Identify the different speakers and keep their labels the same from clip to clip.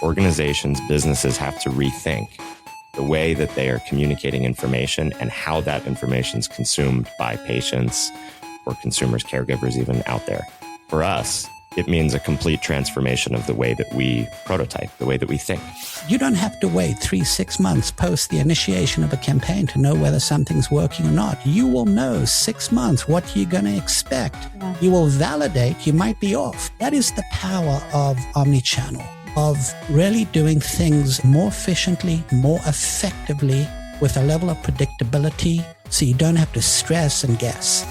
Speaker 1: organizations, businesses have to rethink the way that they are communicating information and how that information is consumed by patients or consumers, caregivers, even out there. For us, it means a complete transformation of the way that we prototype, the way that we think.
Speaker 2: You don't have to wait 3-6 months post the initiation of a campaign to know whether something's working or not. You will know 6 months what you're going to expect. Yeah. You will validate, you might be off. That is the power of omnichannel, of really doing things more efficiently, more effectively, with a level of predictability, so you don't have to stress and guess.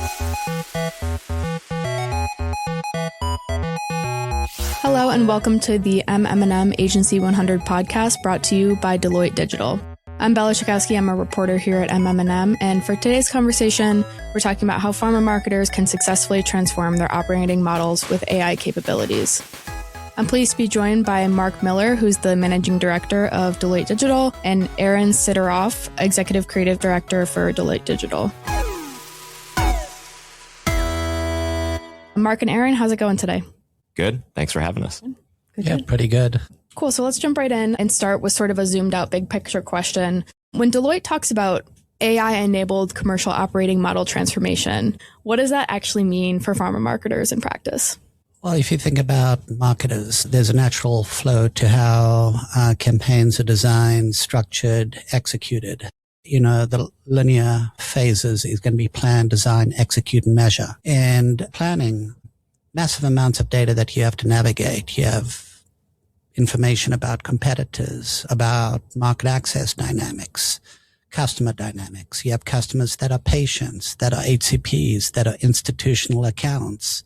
Speaker 3: Hello and welcome to the MM+M Agency 100 podcast brought to you by Deloitte Digital. I'm Bella Chakowski. I'm a reporter here at MM+M, and for today's conversation, we're talking about how pharma marketers can successfully transform their operating models with AI capabilities. I'm pleased to be joined by Mark Miller, who's the Managing Director of Deloitte Digital, and Aaron Sidorov, Executive Creative Director for Deloitte Digital. Mark and Aaron, how's it going today?
Speaker 1: Good. Thanks for having us.
Speaker 2: Good. Pretty good.
Speaker 3: Cool. So let's jump right in and start with sort of a zoomed out big picture question. When Deloitte talks about AI-enabled commercial operating model transformation, what does that actually mean for pharma marketers in practice?
Speaker 2: Well, if you think about marketers, there's a natural flow to how campaigns are designed, structured, executed. You know, the linear phases is going to be plan, design, execute, and measure. And planning, massive amounts of data that you have to navigate. You have information about competitors, about market access dynamics, customer dynamics. You have customers that are patients, that are HCPs, that are institutional accounts.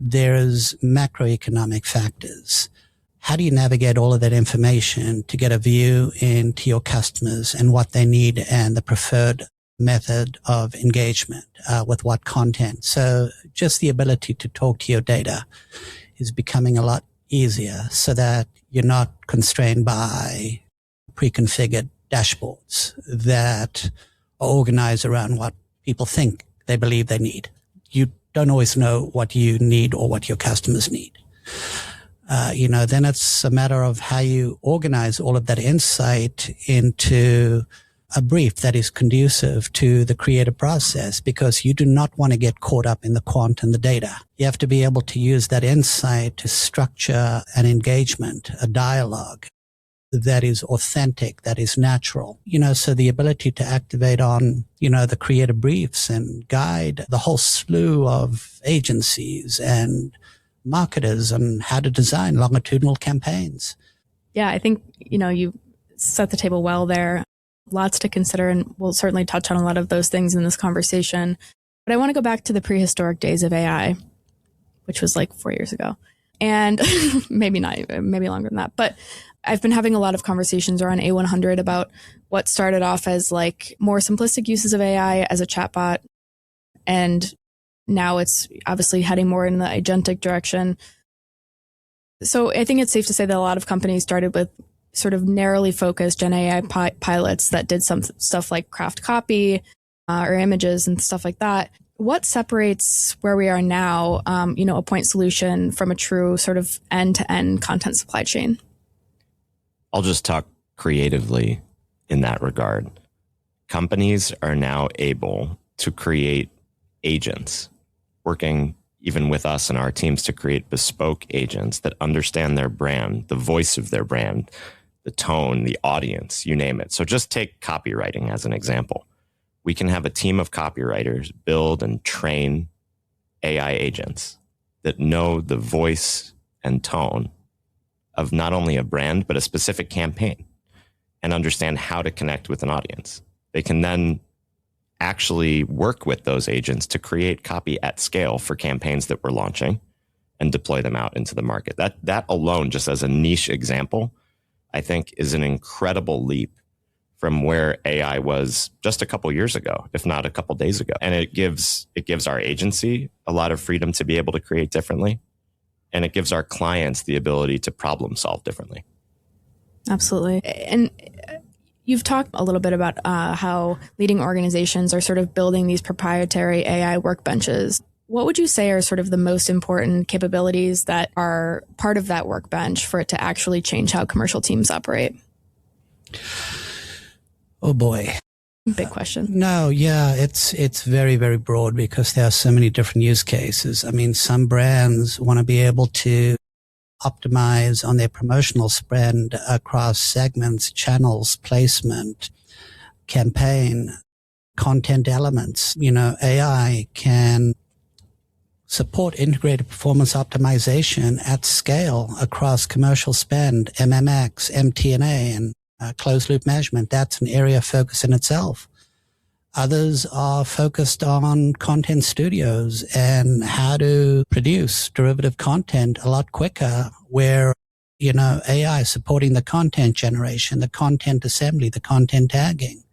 Speaker 2: There's macroeconomic factors. How do you navigate all of that information to get a view into your customers and what they need and the preferred method of engagement, with what content? So just the ability to talk to your data is becoming a lot easier so that you're not constrained by pre-configured dashboards that are organized around what people think they believe they need. You don't always know what you need or what your customers need. Then it's a matter of how you organize all of that insight into a brief that is conducive to the creative process, because you do not want to get caught up in the quant and the data. You have to be able to use that insight to structure an engagement, a dialogue that is authentic, that is natural. So the ability to activate on, the creative briefs and guide the whole slew of agencies and marketers on how to design longitudinal campaigns.
Speaker 3: Yeah, I think, you set the table well there. Lots to consider, and we'll certainly touch on a lot of those things in this conversation. But I want to go back to the prehistoric days of AI, which was like 4 years ago. And maybe not, maybe longer than that. But I've been having a lot of conversations around A100 about what started off as like more simplistic uses of AI as a chatbot. And now it's obviously heading more in the agentic direction. So I think it's safe to say that a lot of companies started with sort of narrowly focused Gen AI pilots that did some stuff like craft copy or images and stuff like that. What separates where we are now, a point solution from a true sort of end-to-end content supply chain?
Speaker 1: I'll just talk creatively in that regard. Companies are now able to create agents, working even with us and our teams to create bespoke agents that understand their brand, the voice of their brand, the tone, the audience, you name it. So just take copywriting as an example. We can have a team of copywriters build and train AI agents that know the voice and tone of not only a brand, but a specific campaign, and understand how to connect with an audience. They can then actually work with those agents to create copy at scale for campaigns that we're launching and deploy them out into the market. That alone, just as a niche example, I think is an incredible leap from where AI was just a couple years ago, if not a couple days ago. And it gives our agency a lot of freedom to be able to create differently. And it gives our clients the ability to problem solve differently.
Speaker 3: Absolutely. And you've talked a little bit about how leading organizations are sort of building these proprietary AI workbenches. What would you say are sort of the most important capabilities that are part of that workbench for it to actually change how commercial teams operate?
Speaker 2: Oh boy.
Speaker 3: Big question.
Speaker 2: No, yeah, it's very, very broad because there are so many different use cases. I mean, some brands want to be able to optimize on their promotional spend across segments, channels, placement, campaign, content elements. AI can support integrated performance optimization at scale across commercial spend, MMX, MTNA, and closed loop measurement. That's an area of focus in itself. Others are focused on content studios and how to produce derivative content a lot quicker, where, AI supporting the content generation, the content assembly, the content tagging.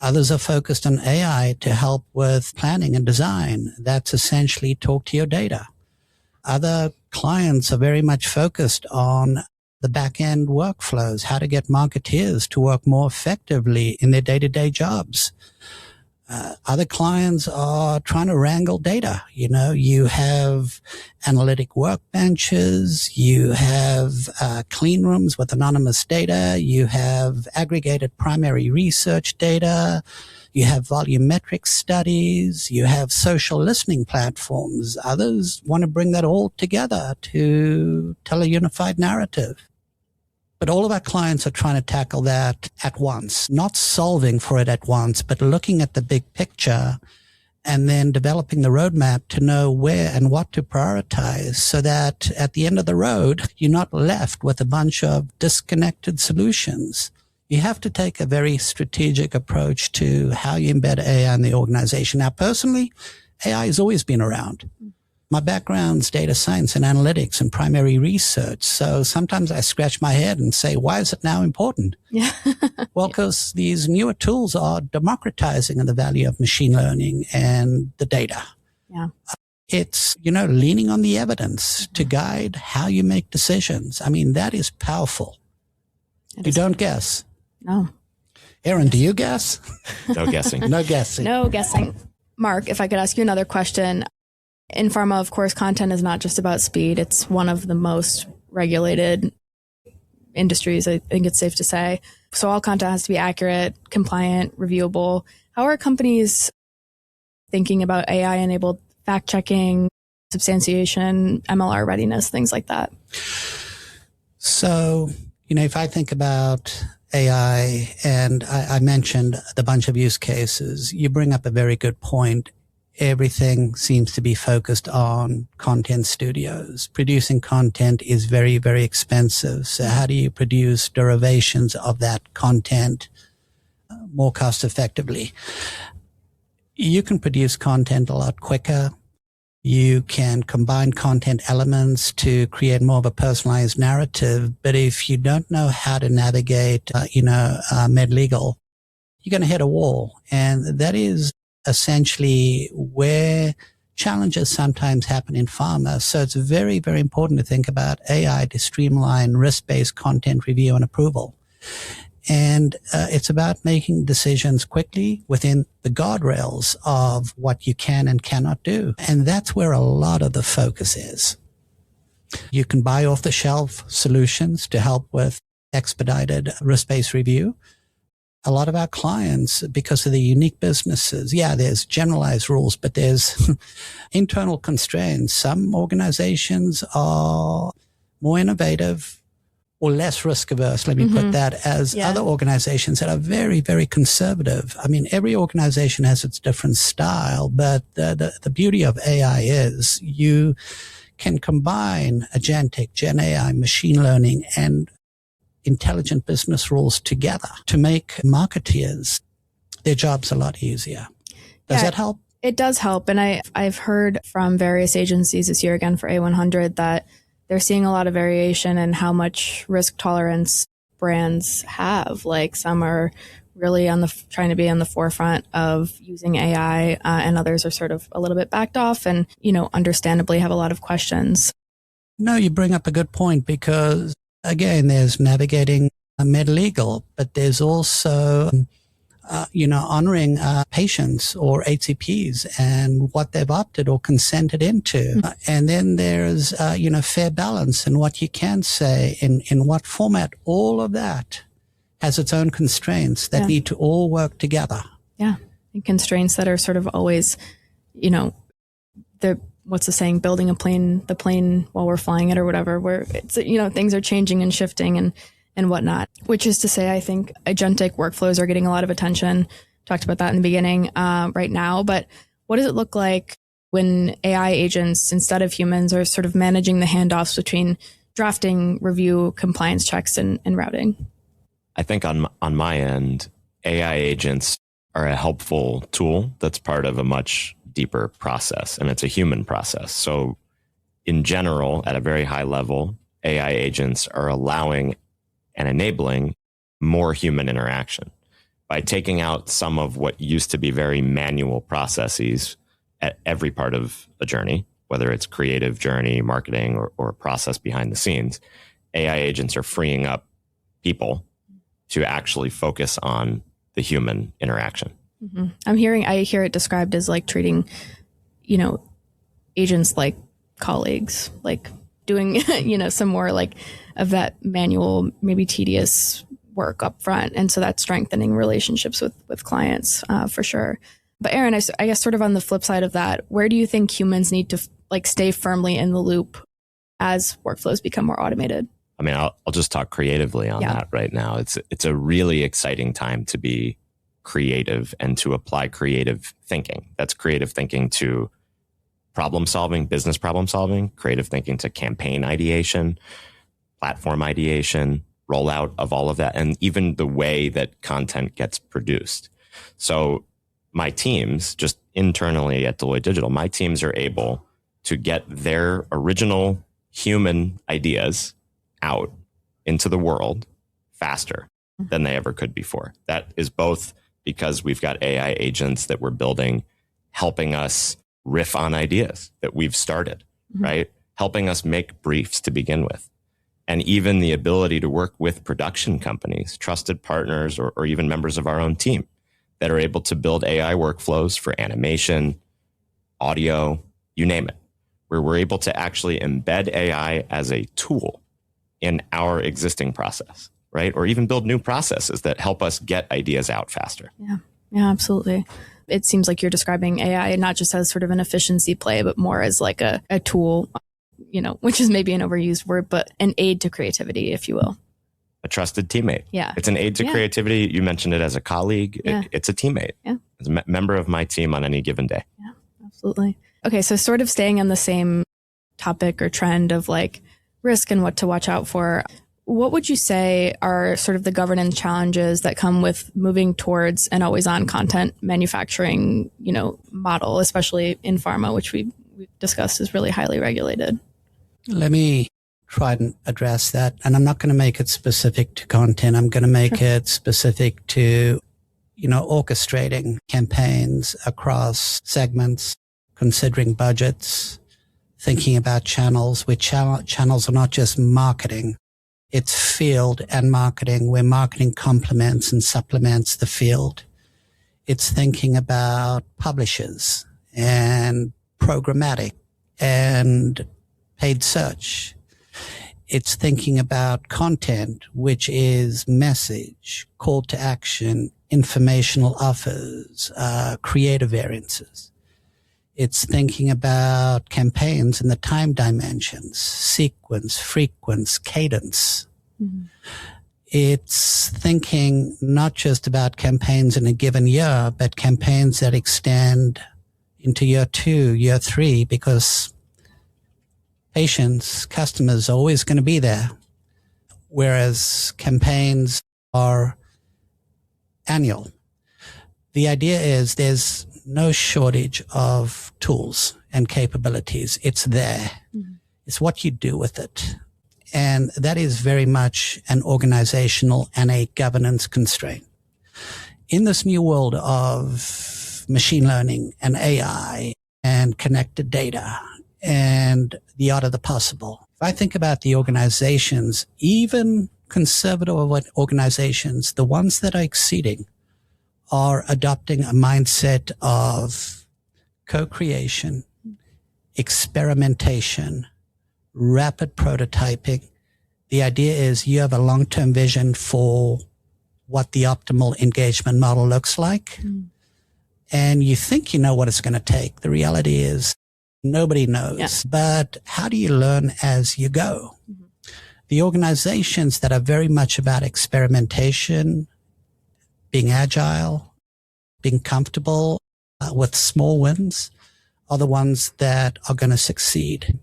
Speaker 2: Others are focused on AI to help with planning and design. That's essentially talk to your data. Other clients are very much focused on the back-end workflows, how to get marketeers to work more effectively in their day-to-day jobs. Other clients are trying to wrangle data. You have analytic workbenches, you have clean rooms with anonymous data, you have aggregated primary research data, you have volumetric studies, you have social listening platforms. Others want to bring that all together to tell a unified narrative. But all of our clients are trying to tackle that at once, not solving for it at once, but looking at the big picture and then developing the roadmap to know where and what to prioritize so that at the end of the road, you're not left with a bunch of disconnected solutions. You have to take a very strategic approach to how you embed AI in the organization. Now, personally, AI has always been around. My background's data science and analytics and primary research. So sometimes I scratch my head and say, why is it now important?
Speaker 3: Yeah.
Speaker 2: Well, because these newer tools are democratizing the value of machine learning and the data.
Speaker 3: Yeah.
Speaker 2: It's, leaning on the evidence to guide how you make decisions. I mean, that is powerful. You don't guess.
Speaker 3: No.
Speaker 2: Aaron, do you guess?
Speaker 1: No guessing.
Speaker 2: No guessing.
Speaker 3: No guessing. Mark, if I could ask you another question. In pharma, of course, content is not just about speed. It's one of the most regulated industries, I think it's safe to say. So all content has to be accurate, compliant, reviewable. How are companies thinking about AI-enabled fact-checking, substantiation, MLR readiness, things like that?
Speaker 2: So, if I think about AI, and I mentioned the bunch of use cases, you bring up a very good point. Everything seems to be focused on content studios. Producing content is very, very expensive. So how do you produce derivations of that content more cost effectively? You can produce content a lot quicker. You can combine content elements to create more of a personalized narrative. But if you don't know how to navigate, med-legal, you're going to hit a wall. And that is essentially where challenges sometimes happen in pharma. So it's very, very important to think about AI to streamline risk-based content review and approval. And it's about making decisions quickly within the guardrails of what you can and cannot do. And that's where a lot of the focus is. You can buy off-the-shelf solutions to help with expedited risk-based review. A lot of our clients, because of the unique businesses, there's generalized rules, but there's internal constraints. Some organizations are more innovative or less risk averse, let me put that, as other organizations that are very, very conservative. I mean, every organization has its different style, but the beauty of AI is you can combine agentic, Gen AI, machine learning, and intelligent business rules together to make marketeers their jobs a lot easier. Does that help?
Speaker 3: It does help. And I've heard from various agencies this year, again for A100, that they're seeing a lot of variation in how much risk tolerance brands have. Like some are really trying to be on the forefront of using AI, and others are sort of a little bit backed off and, understandably have a lot of questions.
Speaker 2: No, you bring up a good point because again, there's navigating med-legal, but there's also honoring patients or HCPs and what they've opted or consented into. And then there's, fair balance in what you can say, in what format. All of that has its own constraints that need to all work together. Yeah.
Speaker 3: And constraints that are sort of always, what's the saying, building the plane while we're flying it or whatever, where it's, things are changing and shifting and whatnot, which is to say, I think agentic workflows are getting a lot of attention. Talked about that in the beginning right now, but what does it look like when AI agents, instead of humans, are sort of managing the handoffs between drafting, review, compliance checks, and routing?
Speaker 1: I think on my end, AI agents are a helpful tool that's part of a much deeper process, and it's a human process. So in general, at a very high level, AI agents are allowing and enabling more human interaction by taking out some of what used to be very manual processes at every part of a journey, whether it's creative journey, marketing, or process behind the scenes. AI agents are freeing up people to actually focus on the human interaction.
Speaker 3: Mm-hmm. I hear it described as like treating, agents like colleagues, like doing, some more like of that manual, maybe tedious work up front. And so that's strengthening relationships with clients for sure. But Aaron, I guess sort of on the flip side of that, where do you think humans need to stay firmly in the loop as workflows become more automated?
Speaker 1: I mean, I'll just talk creatively on that right now. It's a really exciting time to be creative and to apply creative thinking. That's creative thinking to problem solving, business problem solving, creative thinking to campaign ideation, platform ideation, rollout of all of that, and even the way that content gets produced. So my teams, just internally at Deloitte Digital, my teams are able to get their original human ideas out into the world faster than they ever could before. That is both because we've got AI agents that we're building, helping us riff on ideas that we've started, right? Helping us make briefs to begin with. And even the ability to work with production companies, trusted partners, or even members of our own team that are able to build AI workflows for animation, audio, you name it, where we're able to actually embed AI as a tool in our existing process, right? Or even build new processes that help us get ideas out faster.
Speaker 3: Yeah, absolutely. It seems like you're describing AI not just as sort of an efficiency play, but more as like a tool, which is maybe an overused word, but an aid to creativity, if you will.
Speaker 1: A trusted teammate.
Speaker 3: Yeah.
Speaker 1: It's an aid to creativity. You mentioned it as a colleague.
Speaker 3: Yeah.
Speaker 1: It's a teammate.
Speaker 3: Yeah.
Speaker 1: It's a member of my team on any given day.
Speaker 3: Yeah, absolutely. Okay. So sort of staying on the same topic or trend of like risk and what to watch out for, what would you say are sort of the governance challenges that come with moving towards an always on content manufacturing, model, especially in pharma, which we discussed is really highly regulated?
Speaker 2: Let me try and address that. And I'm not going to make it specific to content. I'm going to make it specific to, orchestrating campaigns across segments, considering budgets, thinking about channels, which channels are not just marketing. It's field and marketing, where marketing complements and supplements the field. It's thinking about publishers and programmatic and paid search. It's thinking about content, which is message, call to action, informational offers, creative variances. It's thinking about campaigns and the time dimensions, sequence, frequency, cadence. Mm-hmm. It's thinking not just about campaigns in a given year, but campaigns that extend into year 2, year 3, because patients, customers are always going to be there, whereas campaigns are annual. The idea is there's no shortage of tools and capabilities. It's there. Mm-hmm. It's what you do with it. And that is very much an organizational and a governance constraint. In this new world of machine learning and AI and connected data and the art of the possible, if I think about the organizations, even conservative organizations, the ones that are exceeding are adopting a mindset of co-creation, experimentation, rapid prototyping. The idea is you have a long-term vision for what the optimal engagement model looks like. And you think you know what it's going to take. The reality is nobody knows. Yeah. But how do you learn as you go? The organizations that are very much about experimentation, being agile, being comfortable with small wins are the ones that are going to succeed.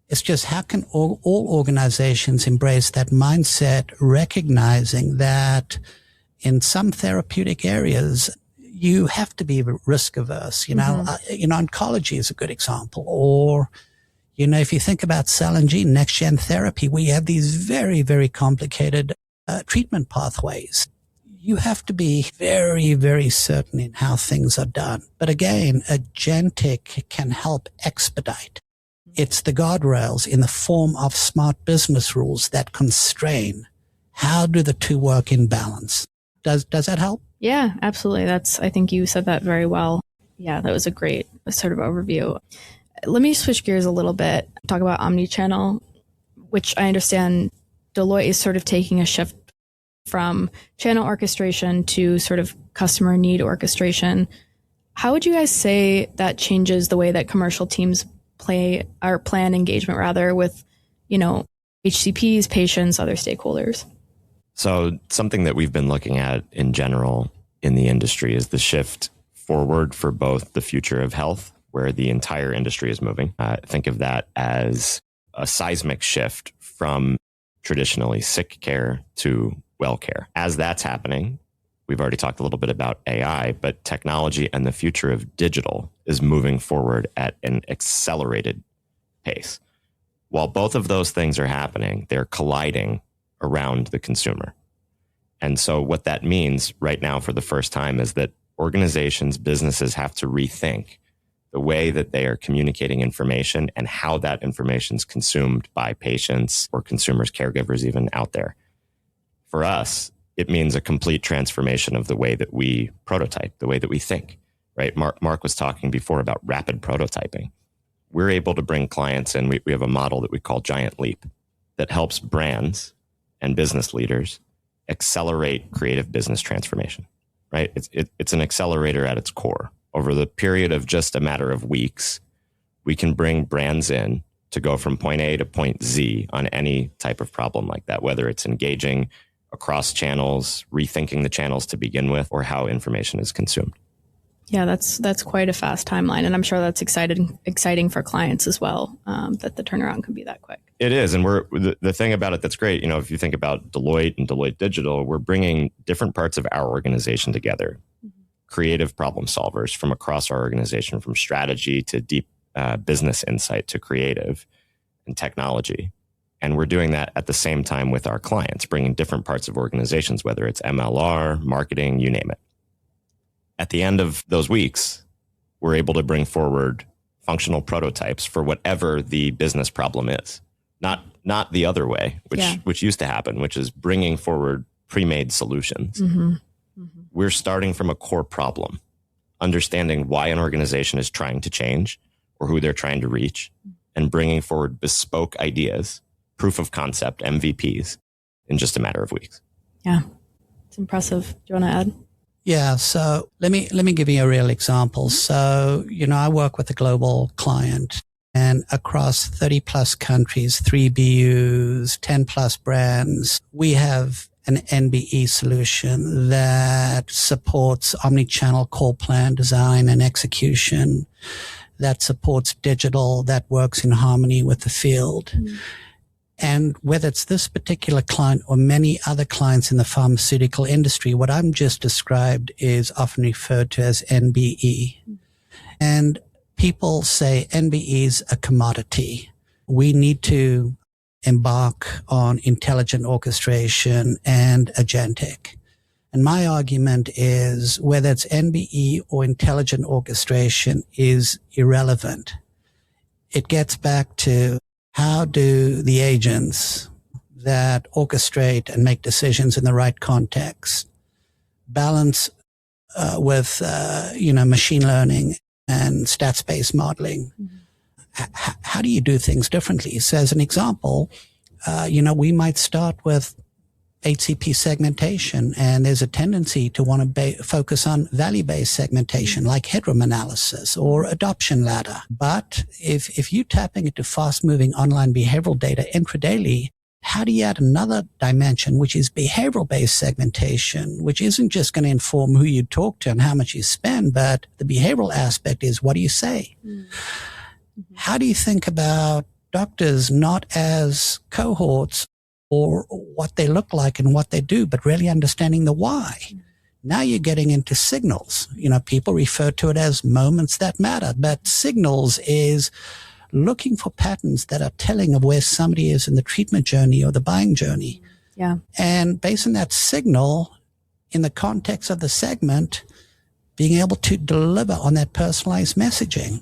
Speaker 2: It's just how can all organizations embrace that mindset, recognizing that in some therapeutic areas, you have to be risk averse. Oncology is a good example. Or, if you think about cell and gene, next gen therapy, we have these very, very complicated treatment pathways. You have to be very, very certain in how things are done. But again, agentic can help expedite. It's the guardrails in the form of smart business rules that constrain. How do the two work in balance? Does that help?
Speaker 3: Yeah, absolutely. I think you said that very well. Yeah, that was a great sort of overview. Let me switch gears a little bit, talk about omnichannel, which I understand Deloitte is sort of taking a shift from channel orchestration to sort of customer need orchestration. How would you guys say that changes the way that commercial teams plan engagement with, HCPs, patients, other stakeholders?
Speaker 1: So something that we've been looking at in general in the industry is the shift forward for both the future of health, where the entire industry is moving. Think of that as a seismic shift from traditionally sick care to well care. As that's happening, we've already talked a little bit about AI, but technology and the future of digital is moving forward at an accelerated pace. While both of those things are happening, they're colliding around the consumer. And so what that means right now for the first time is that organizations, businesses have to rethink the way that they are communicating information and how that information is consumed by patients or consumers, caregivers, even out there. For us, it means a complete transformation of the way that we prototype, the way that we think, right? Mark was talking before about rapid prototyping. We're able to bring clients in. We have a model that we call Giant Leap that helps brands and business leaders accelerate creative business transformation, right? It's an accelerator at its core. Over the period of just a matter of weeks, we can bring brands in to go from point A to point Z on any type of problem like that, whether it's engaging across channels, rethinking the channels to begin with, or how information is consumed.
Speaker 3: Yeah, that's quite a fast timeline. And I'm sure that's exciting for clients as well, that the turnaround can be that quick.
Speaker 1: It is. And the thing about it that's great, if you think about Deloitte and Deloitte Digital, we're bringing different parts of our organization together. Creative problem solvers from across our organization, from strategy to deep business insight to creative and technology. And we're doing that at the same time with our clients, bringing different parts of organizations, whether it's MLR, marketing, you name it. At the end of those weeks, we're able to bring forward functional prototypes for whatever the business problem is. Not the other way, which used to happen, which is bringing forward pre-made solutions. We're starting from a core problem, understanding why an organization is trying to change or who they're trying to reach, and bringing forward bespoke ideas, proof of concept, MVPs, in just a matter of weeks.
Speaker 3: Yeah, it's impressive. Do you want to add?
Speaker 2: Yeah, so let me give you a real example. So, I work with a global client, and across 30 plus countries, 3 BUs, 10 plus brands, we have an NBE solution that supports omnichannel call plan design and execution, that supports digital, that works in harmony with the field. And whether it's this particular client or many other clients in the pharmaceutical industry, what I'm just described is often referred to as NBE. And people say NBE is a commodity. We need to embark on intelligent orchestration and agentic. And my argument is whether it's NBE or intelligent orchestration is irrelevant. It gets back to how do the agents that orchestrate and make decisions in the right context balance with machine learning and stats-based modeling. How do you do things differently? So as an example, we might start with HCP segmentation, and there's a tendency to want to focus on value-based segmentation like headroom analysis or adoption ladder. But if you're tapping into fast-moving online behavioral data intradaily, how do you add another dimension, which is behavioral-based segmentation, which isn't just going to inform who you talk to and how much you spend, but the behavioral aspect is, what do you say? How do you think about doctors not as cohorts or what they look like and what they do, but really understanding the why? Now you're getting into signals. People refer to it as moments that matter, but signals is looking for patterns that are telling of where somebody is in the treatment journey or the buying journey.
Speaker 3: Yeah. And
Speaker 2: based on that signal, in the context of the segment, being able to deliver on that personalized messaging.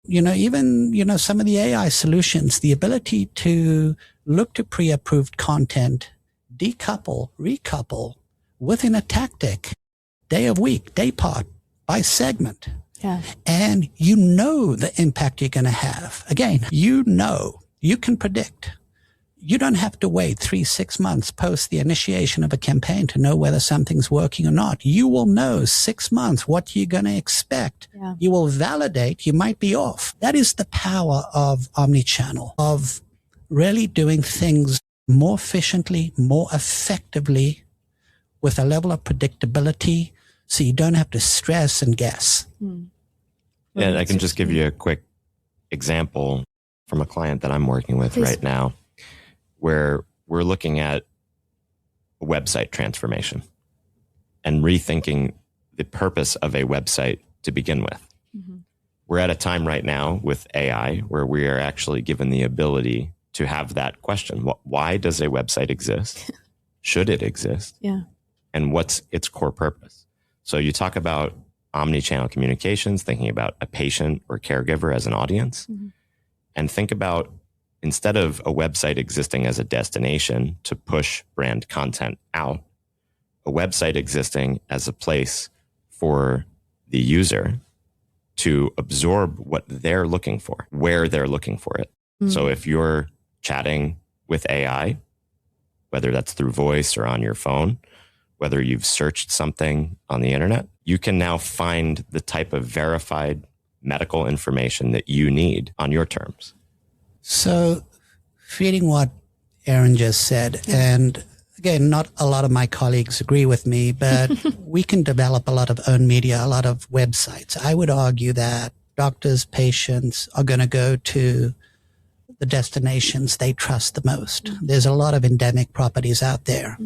Speaker 2: Even some of the AI solutions, the ability to look to pre-approved content, decouple, recouple within a tactic, day of week, day part, by segment.
Speaker 3: Yeah.
Speaker 2: And the impact you're going to have. Again, you can predict. You don't have to wait 3-6 months post the initiation of a campaign to know whether something's working or not. You will know 6 months what you're going to expect.
Speaker 3: Yeah.
Speaker 2: You will validate. You might be off. That is the power of omnichannel, of really doing things more efficiently, more effectively, with a level of predictability, so you don't have to stress and guess.
Speaker 1: And I can just give you a quick example from a client that I'm working with right now, where we're looking at a website transformation and rethinking the purpose of a website to begin with. We're at a time right now with AI where we are actually given the ability to have that question. Why does a website exist? Should it exist?
Speaker 3: Yeah.
Speaker 1: And what's its core purpose? So you talk about omnichannel communications, thinking about a patient or caregiver as an audience, and think about, instead of a website existing as a destination to push brand content out, a website existing as a place for the user to absorb what they're looking for, where they're looking for it. So if you're chatting with AI, whether that's through voice or on your phone, whether you've searched something on the internet, you can now find the type of verified medical information that you need on your terms.
Speaker 2: So, feeding what Aaron just said, and again, not a lot of my colleagues agree with me, but we can develop a lot of own media, a lot of websites. I would argue that doctors, patients are going to go to the destinations they trust the most. There's a lot of endemic properties out there.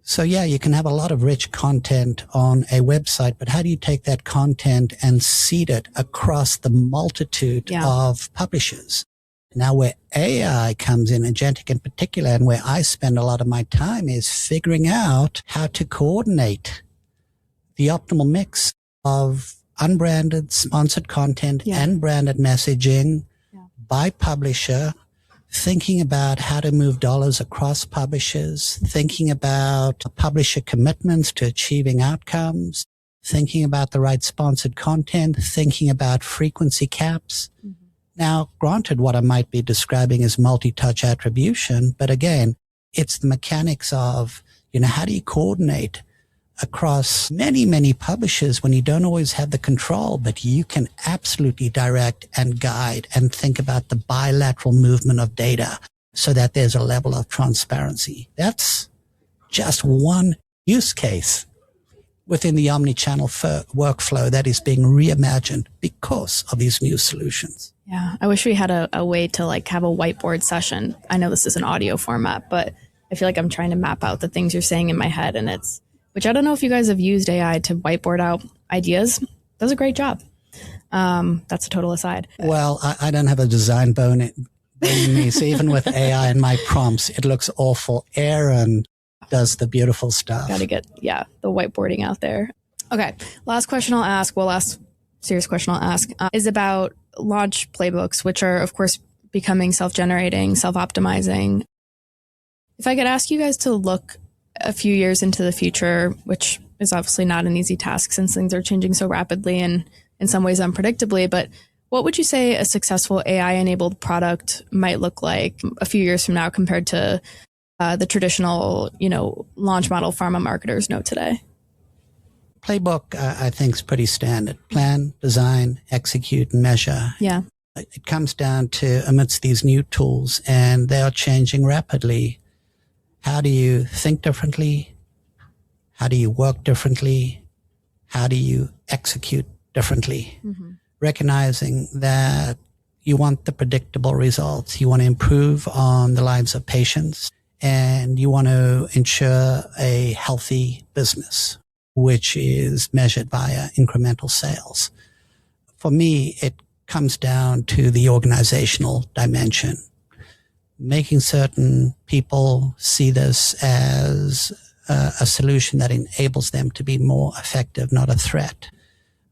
Speaker 2: So yeah, you can have a lot of rich content on a website, but how do you take that content and seed it across the multitude of publishers? Now, where AI comes in, agentic in particular, and where I spend a lot of my time, is figuring out how to coordinate the optimal mix of unbranded, sponsored content and branded messaging by publisher, thinking about how to move dollars across publishers, thinking about publisher commitments to achieving outcomes, thinking about the right sponsored content, thinking about frequency caps. Now, granted, what I might be describing is multi-touch attribution, but again, it's the mechanics of, how do you coordinate across many, many publishers when you don't always have the control, but you can absolutely direct and guide and think about the bilateral movement of data so that there's a level of transparency. That's just one use case within the omnichannel workflow that is being reimagined because of these new solutions.
Speaker 3: Yeah, I wish we had a way to have a whiteboard session. I know this is an audio format, but I feel like I'm trying to map out the things you're saying in my head, and which I don't know if you guys have used AI to whiteboard out ideas. Does a great job. That's a total aside.
Speaker 2: Well, I don't have a design bone in me, so even with AI and my prompts, it looks awful. Aaron does the beautiful stuff.
Speaker 3: Got to get, the whiteboarding out there. Okay, last question I'll ask, last serious question I'll ask is about launch playbooks, which are, of course, becoming self-generating, self-optimizing. If I could ask you guys to look a few years into the future, which is obviously not an easy task since things are changing so rapidly and in some ways unpredictably. But what would you say a successful AI-enabled product might look like a few years from now compared to the traditional, launch model pharma marketers know today?
Speaker 2: Playbook, I think, is pretty standard. Plan, design, execute, and measure.
Speaker 3: Yeah.
Speaker 2: It comes down to, amidst these new tools, and they are changing rapidly. How do you think differently? How do you work differently? How do you execute differently? Mm-hmm. Recognizing that you want the predictable results. You want to improve on the lives of patients, and you want to ensure a healthy business, which is measured via incremental sales. For me, it comes down to the organizational dimension, making certain people see this as a solution that enables them to be more effective, not a threat.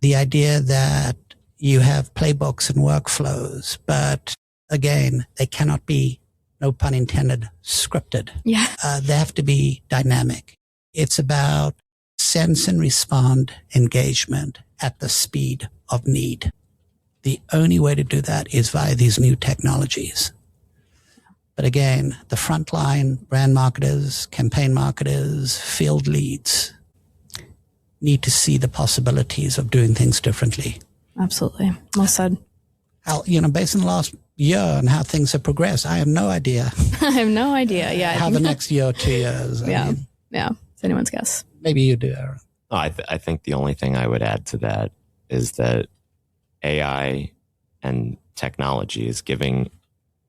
Speaker 2: The idea that you have playbooks and workflows, but again, they cannot be, no pun intended, scripted.
Speaker 3: Yeah.
Speaker 2: They have to be dynamic. It's about sense and respond engagement at the speed of need. The only way to do that is via these new technologies. But again, the frontline brand marketers, campaign marketers, field leads need to see the possibilities of doing things differently.
Speaker 3: Absolutely. Well said.
Speaker 2: Based on the last year and how things have progressed, I have no idea.
Speaker 3: I have no idea. Yeah.
Speaker 2: How the next year or 2 years.
Speaker 3: Yeah. It's anyone's guess.
Speaker 2: Maybe you do, Aaron.
Speaker 1: No, I think the only thing I would add to that is that AI and technology is giving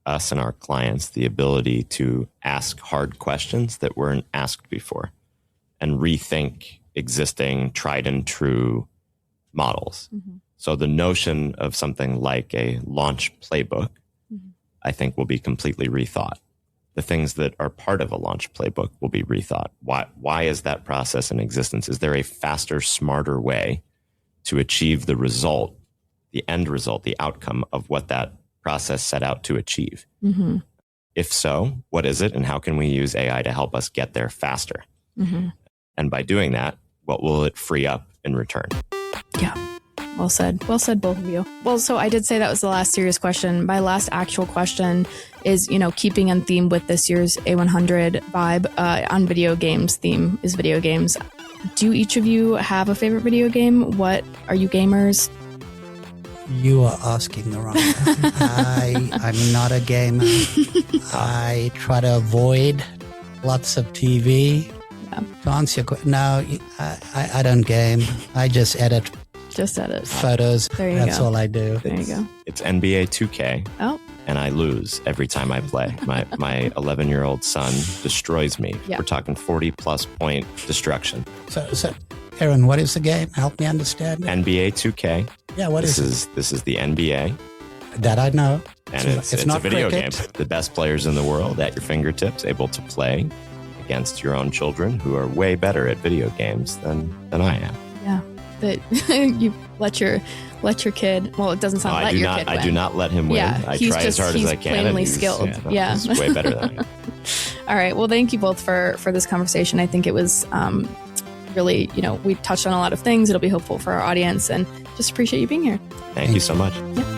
Speaker 1: us and our clients the ability to ask hard questions that weren't asked before and rethink existing tried and true models. Mm-hmm. So the notion of something like a launch playbook, mm-hmm. I think will be completely rethought. The things that are part of a launch playbook will be rethought. Why is that process in existence? Is there a faster, smarter way to achieve the result, the end result, the outcome of what that process set out to achieve? Mm-hmm. If so, what is it, and how can we use AI to help us get there faster? Mm-hmm. And by doing that, what will it free up in return?
Speaker 3: Yeah. Well said. Well said, both of you. Well, so I did say that was the last serious question. My last actual question is, keeping in theme with this year's A100 vibe on video games. Theme is video games. Do each of you have a favorite video game? What are you gamers?
Speaker 2: You are asking the wrong person. I'm not a gamer. I try to avoid lots of TV. Yeah. To answer your question, no, I don't game. I just edit. Photos.
Speaker 3: There you go.
Speaker 2: That's all I do.
Speaker 3: There you go.
Speaker 1: It's NBA 2K.
Speaker 3: Oh.
Speaker 1: And I lose every time I play. My 11-year-old son destroys me.
Speaker 3: Yeah.
Speaker 1: We're talking 40-plus point destruction.
Speaker 2: So, Aaron, what is the game? Help me understand.
Speaker 1: NBA 2K.
Speaker 2: Yeah, what is it?
Speaker 1: This is the NBA.
Speaker 2: That I know.
Speaker 1: And it's not a video game. The best players in the world at your fingertips, able to play against your own children who are way better at video games than I am.
Speaker 3: Yeah. That you let your kid. Well, it doesn't sound like your kid win.
Speaker 1: I do not let him win.
Speaker 3: Yeah,
Speaker 1: I try as hard as I can.
Speaker 3: He's plainly skilled. Yeah.
Speaker 1: He's way better than I am.
Speaker 3: All right. Well, thank you both for this conversation. I think it was really, we touched on a lot of things. It'll be helpful for our audience, and just appreciate you being here.
Speaker 1: Thank you so much.
Speaker 3: Yeah.